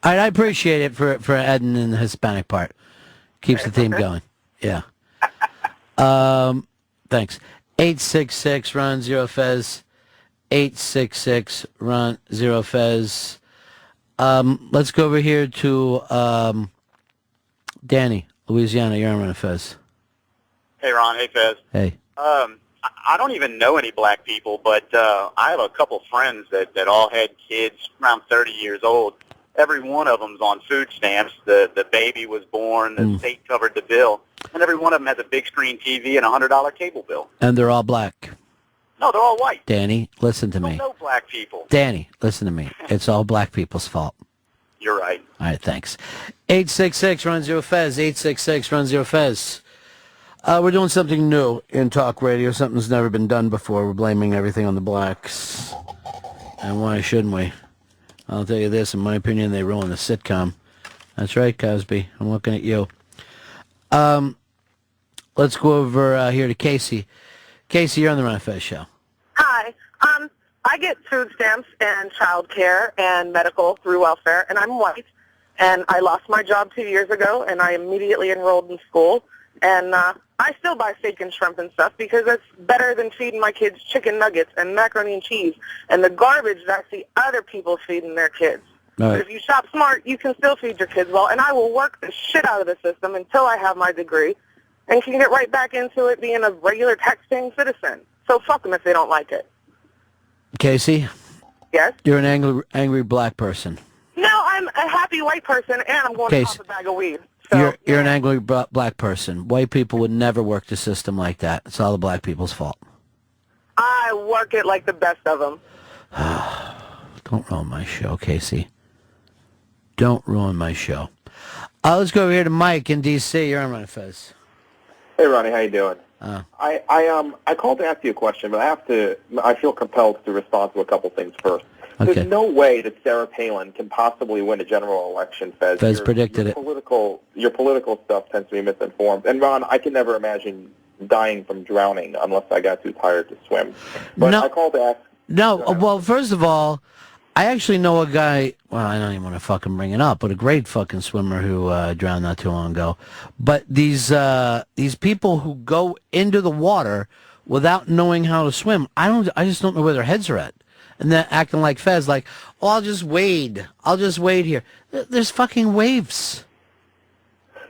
All right, I appreciate it for adding in the Hispanic part. Keeps the theme going. Yeah. Thanks. 866 Ron Zero Fez. 866 Ron Zero Fez. Let's go over here to Danny, Louisiana. You're on Ron Fez. Hey, Ron. Hey, Fez. Hey. I don't even know any black people, but I have a couple friends that all had kids around 30 years old. Every one of them's on food stamps. The baby was born. The state covered the bill. And every one of them has a big screen TV and a $100 cable bill. And they're all black. No, they're all white. Danny, listen to me. No black people. Danny, listen to me. It's all black people's fault. You're right. All right, thanks. 866 Run Zero Fez. 866 Run Zero Fez. We're doing something new in talk radio. Something's never been done before. We're blaming everything on the blacks. And why shouldn't we? I'll tell you this. In my opinion, they ruined the sitcom. That's right, Cosby. I'm looking at you. Let's go over here to Casey. Casey, you're on the Ron Fez show. Hi. I get food stamps and child care and medical through welfare, and I'm white. And I lost my job 2 years ago, and I immediately enrolled in school. And I still buy steak and shrimp and stuff because that's better than feeding my kids chicken nuggets and macaroni and cheese and the garbage that I see other people feeding their kids. All right. But if you shop smart, you can still feed your kids well, and I will work the shit out of the system until I have my degree and can get right back into it being a regular tax-paying citizen. So fuck them if they don't like it. Casey? Yes? You're an angry black person. No, I'm a happy white person, and I'm going to pop a bag of weed. So, you're an angry black person. White people would never work the system like that. It's all the black people's fault. I work it like the best of them. Don't ruin my show, Casey. Don't ruin my show. Let's go over here to Mike in D.C. You're on Ron Fez. Hey, Ronnie, how you doing? I called to ask you a question, but I feel compelled to respond to a couple things first. Okay. There's no way that Sarah Palin can possibly win a general election, Fez. Fez predicted it. Your political stuff tends to be misinformed. And, Ron, I can never imagine dying from drowning unless I got too tired to swim. But I called to ask... No, well, first of all, I actually know a guy, well, I don't even want to fucking bring it up, but a great fucking swimmer who drowned not too long ago. But these people who go into the water without knowing how to swim, I just don't know where their heads are at. And then acting like Fez, like, oh, I'll just wade here. There's fucking waves.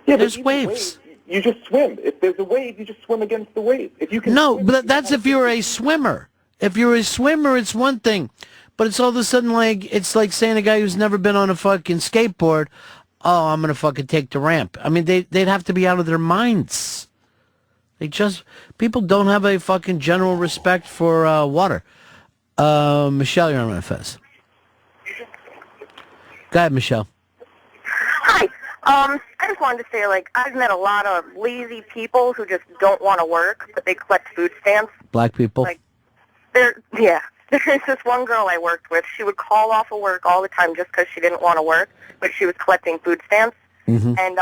Yeah, there's waves. You just swim. If there's a wave, you just swim against the wave. If you can no, but that's if you're a swimmer. If you're a swimmer, it's one thing. But it's all of a sudden like, it's like saying a guy who's never been on a fucking skateboard, oh, I'm going to fucking take the ramp. I mean, they'd have to be out of their minds. People don't have a fucking general respect for water. Michelle, you're on Ron Fez. Go ahead, Michelle. Hi. I just wanted to say, like, I've met a lot of lazy people who just don't want to work, but they collect food stamps. Black people? Like, there's this one girl I worked with. She would call off of work all the time just because she didn't want to work, but she was collecting food stamps. Mm-hmm. And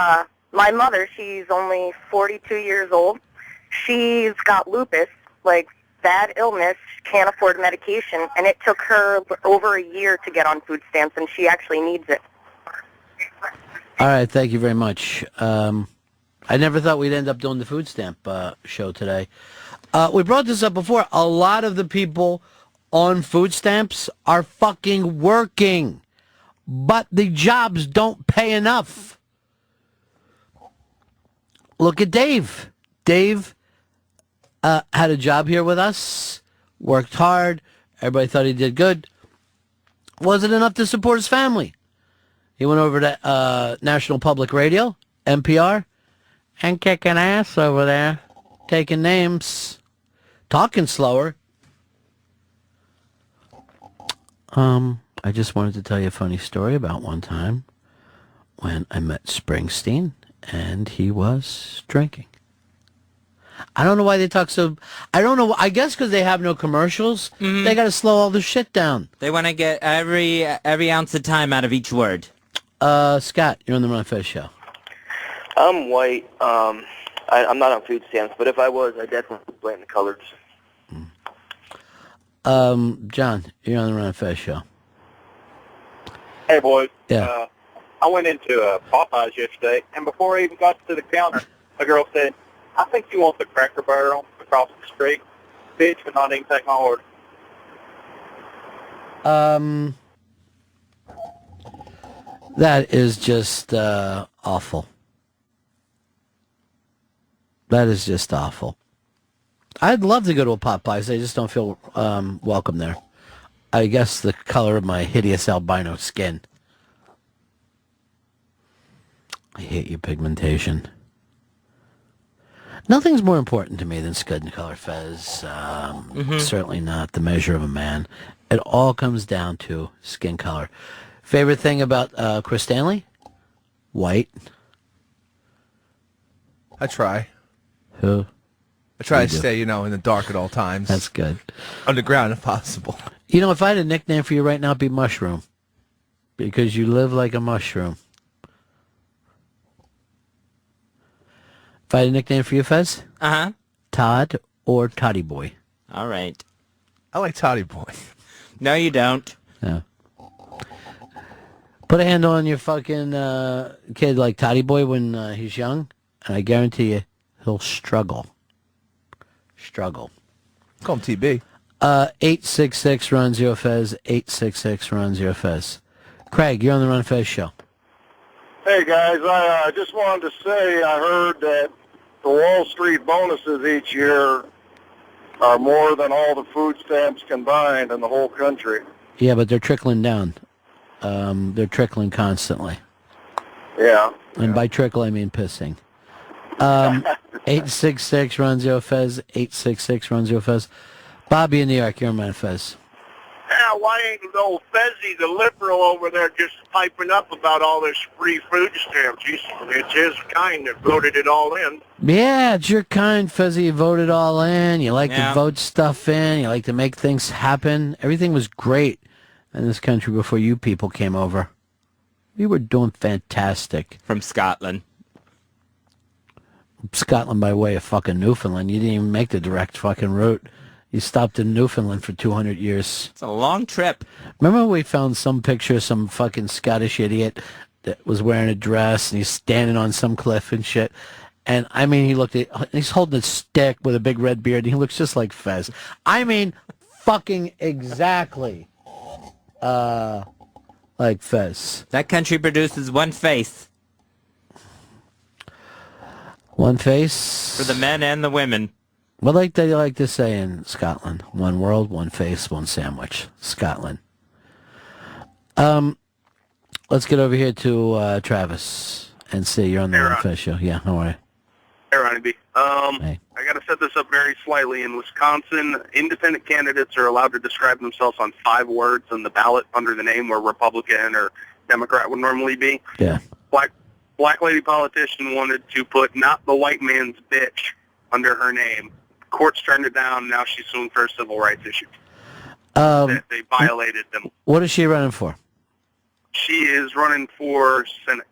my mother, she's only 42 years old. She's got lupus, like, bad illness, can't afford medication, and it took her over a year to get on food stamps, and she actually needs it. All right, thank you very much. I never thought we'd end up doing the food stamp show today. We brought this up before. A lot of the people on food stamps are fucking working, but the jobs don't pay enough. Look at Dave. Dave had a job here with us, worked hard, everybody thought he did good. Wasn't enough to support his family. He went over to National Public Radio, NPR, and kicking ass over there, taking names, talking slower. I just wanted to tell you a funny story about one time when I met Springsteen and he was drinking. I don't know why they talk so... I don't know. I guess because they have no commercials. Mm-hmm. They got to slow all this shit down. They want to get every ounce of time out of each word. Scott, you're on the Ron Fez show. I'm white. I'm not on food stamps, but if I was, I definitely would blame the colors. John, you're on the Ron Fez show. Hey, boys. Yeah. I went into Popeyes yesterday, and before I even got to the counter, a girl said, "I think you want the Cracker Barrel across the street." Bitch, but not even take my order. That is just awful. That is just awful. I'd love to go to a Popeyes. I just don't feel welcome there. I guess the color of my hideous albino skin. I hate your pigmentation. Nothing's more important to me than skin color, Fez. Certainly not the measure of a man. It all comes down to skin color. Favorite thing about Chris Stanley? White. I try. Who? I try to stay, in the dark at all times. That's good. Underground if possible. You know, if I had a nickname for you right now, it'd be Mushroom. Because you live like a mushroom. If I had a nickname for you, Fez? Uh-huh. Todd or Toddy Boy? All right. I like Toddy Boy. No, you don't. Yeah. Put a handle on your fucking kid like Toddy Boy when he's young, and I guarantee you, he'll struggle. Struggle. Call him TB. 866 Ron Zero Fez. 866 Ron Zero Fez. Craig, you're on the Ron Fez show. Hey guys, I just wanted to say I heard that the Wall Street bonuses each year are more than all the food stamps combined in the whole country. Yeah, but they're trickling down. They're trickling constantly. Yeah. And by trickle, I mean pissing. 866 Ron Zero Fez. 866 Ron Zero Fez. Bobby in New York, you're on my Fez. Yeah, why ain't old Fezzy, the liberal over there, just piping up about all this free food stamps? It's his kind that voted it all in. Yeah, it's your kind, Fezzy. You voted all in. You like to vote stuff in. You like to make things happen. Everything was great in this country before you people came over. We were doing fantastic. From Scotland. Scotland by way of fucking Newfoundland. You didn't even make the direct fucking route. You stopped in Newfoundland for 200 years. It's a long trip. Remember when we found some picture of some fucking Scottish idiot that was wearing a dress and he's standing on some cliff and shit? And, I mean, he's holding a stick with a big red beard and he looks just like Fez. I mean, fucking exactly like Fez. That country produces one face. One face? For the men and the women. What like they like to say in Scotland? One world, one face, one sandwich. Scotland. Let's get over here to Travis and see. You're on the Ron Fez show. Yeah, how are you? Hey, Ronnie B. Hey. I got to set this up very slightly. In Wisconsin, independent candidates are allowed to describe themselves on 5 words on the ballot under the name where Republican or Democrat would normally be. Yeah. Black lady politician wanted to put not the white man's bitch under her name. Courts turned it down. Now she's suing for a civil rights issue. They violated them. What is she running for? She is running for Senate.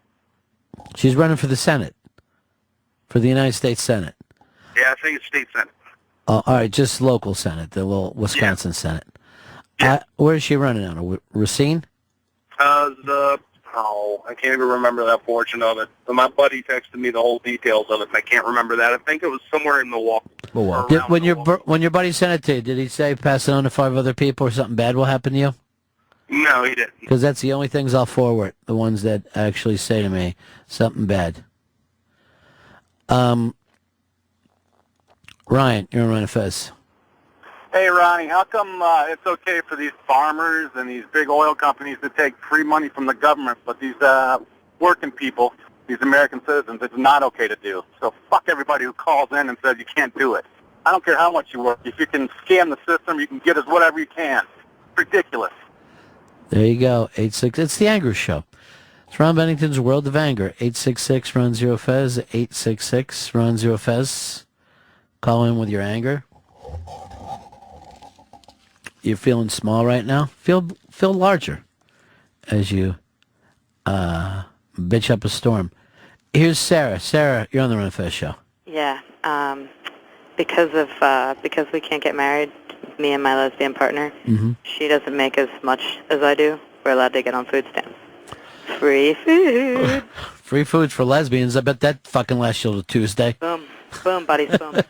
She's running for the Senate. For the United States Senate. Yeah, I think it's state Senate. All right, just local Senate, the little Wisconsin Senate. Yeah. Where is she running on? Racine? I can't even remember that portion of it. So my buddy texted me the whole details of it, and I can't remember that. I think it was somewhere in Milwaukee. When your buddy sent it to you, did he say pass it on to 5 other people or something bad will happen to you? No, he didn't. Because that's the only things I'll forward, the ones that actually say to me something bad. Ryan, you're on Ryan Fez. Hey, Ronnie, how come it's okay for these farmers and these big oil companies to take free money from the government, but these working people, these American citizens, it's not okay to do? So fuck everybody who calls in and says you can't do it. I don't care how much you work. If you can scam the system, you can get us whatever you can. It's ridiculous. There you go. 86. It's the Anger Show. It's Ron Bennington's World of Anger. 866 Ron Zero Fez. 866 Ron Zero Fez. Call in with your anger. You're feeling small right now? Feel larger as you bitch up a storm. Here's Sarah. Sarah, you're on the Ron Fez show. Yeah. Because we can't get married, me and my lesbian partner, she doesn't make as much as I do. We're allowed to get on food stamps. Free food. Free food for lesbians. I bet that fucking lasts till Tuesday. Boom. Boom, buddies, boom.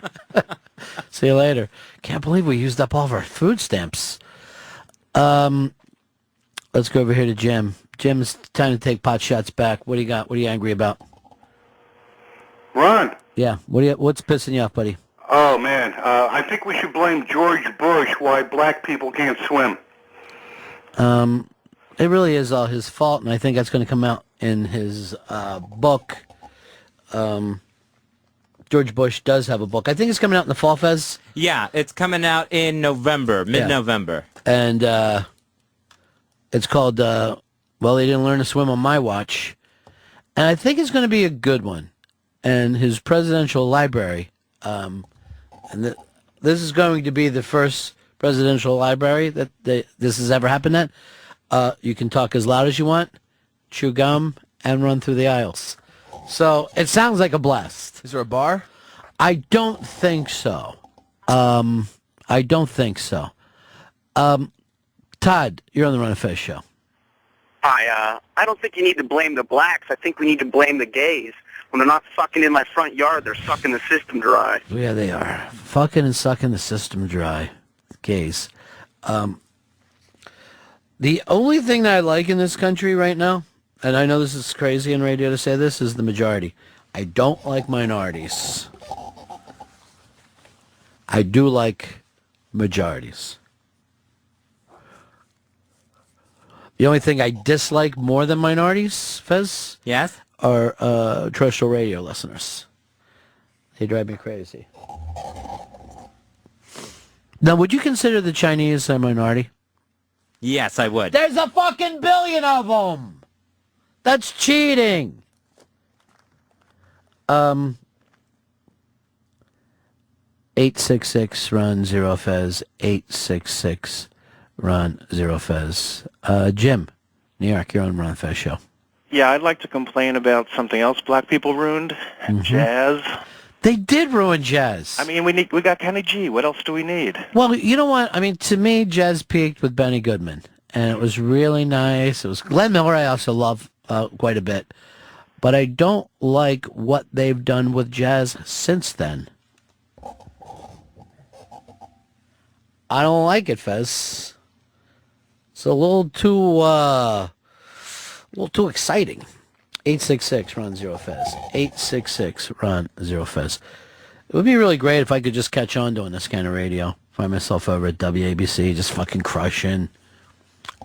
See you later. Can't believe we used up all of our food stamps. Let's go over here to Jim. Jim, it's time to take pot shots back. What do you got? What are you angry about? Ron. Yeah. What's pissing you off, buddy? Oh, man. I think we should blame George Bush why black people can't swim. It really is all his fault, and I think that's going to come out in his book. George Bush does have a book. I think it's coming out in the fall, Fez. Yeah, it's coming out in November, mid-November. Yeah. And it's called, Well, They Didn't Learn to Swim on My Watch. And I think it's going to be a good one. And his presidential library, this is going to be the first presidential library that this has ever happened at. You can talk as loud as you want, chew gum, and run through the aisles. So it sounds like a blast. Is there a bar? I don't think so. I don't think so. Todd, you're on the Run of Fez show. Hi, I don't think you need to blame the blacks. I think we need to blame the gays. When they're not fucking in my front yard, they're sucking the system dry. Yeah, they are. Fucking and sucking the system dry. Gays. The only thing that I like in this country right now, and I know this is crazy on radio to say this, is the majority. I don't like minorities. I do like majorities. The only thing I dislike more than minorities, Fez, Yes? are terrestrial radio listeners. They drive me crazy. Now, would you consider the Chinese a minority? Yes, I would. There's a fucking billion of them! That's cheating! 866 run 0 Fez. 866 run 0 Fez. Jim, New York, you're on Run Fez show. Yeah, I'd like to complain about something else black people ruined. Jazz. They did ruin jazz. I mean, we got Kenny G. What else do we need? Well, you know what? I mean, to me, jazz peaked with Benny Goodman, and it was really nice. It was Glenn Miller. I also love quite a bit, but I don't like what they've done with jazz since then. I don't like it, Fez. It's a little too exciting. 866 run 0 Fez. 866 run 0 Fez. It would be really great if I could just catch on doing this kind of radio. Find myself over at WABC, just fucking crushing.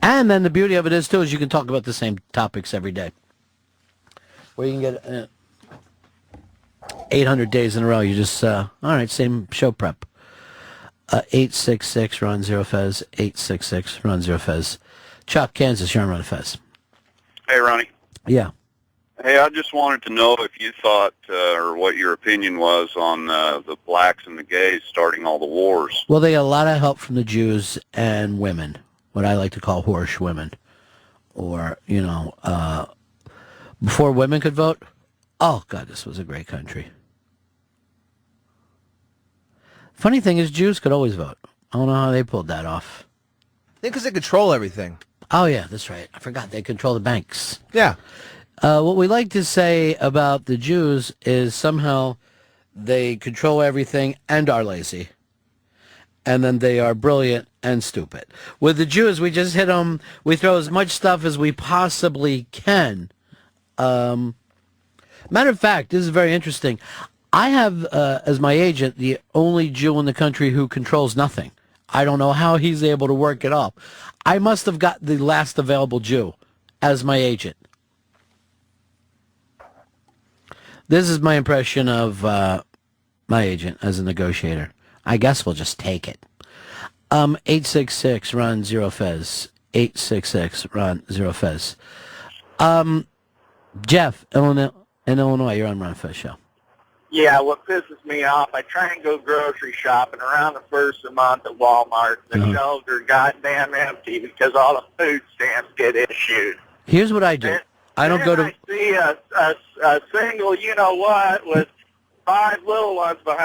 And then the beauty of it is, too, is you can talk about the same topics every day. Where you can get 800 days in a row. You just, all right, same show prep. 866 run 0 Fez. 866 run 0 Fez. Chuck, Kansas, you're on Run Fez. Hey, Ronnie. Yeah. Hey, I just wanted to know if you thought, or what your opinion was on the blacks and the gays starting all the wars. Well, they got a lot of help from the Jews and women, what I like to call whorish women. Or, you know, before women could vote, oh, God, this was a great country. Funny thing is, Jews could always vote. I don't know how they pulled that off. I think because they control everything. Oh, yeah, that's right. I forgot. They control the banks. Yeah. What we like to say about the Jews is somehow they control everything and are lazy. And then they are brilliant and stupid. With the Jews, we just hit them. We throw as much stuff as we possibly can. Matter of fact, this is very interesting. I have, as my agent, the only Jew in the country who controls nothing. I don't know how he's able to work it up. I must have got the last available Jew as my agent. This is my impression of my agent as a negotiator. I guess we'll just take it. 866 run 0 Fez. 866 run 0 Fez. Jeff, in Illinois, you're on Run Fez show. Yeah, what pisses me off, I try and go grocery shopping around the first of the month at Walmart. The shelves are goddamn empty because all the food stamps get issued. Here's what I do. I don't go to... I see a single you-know-what with 5 little ones behind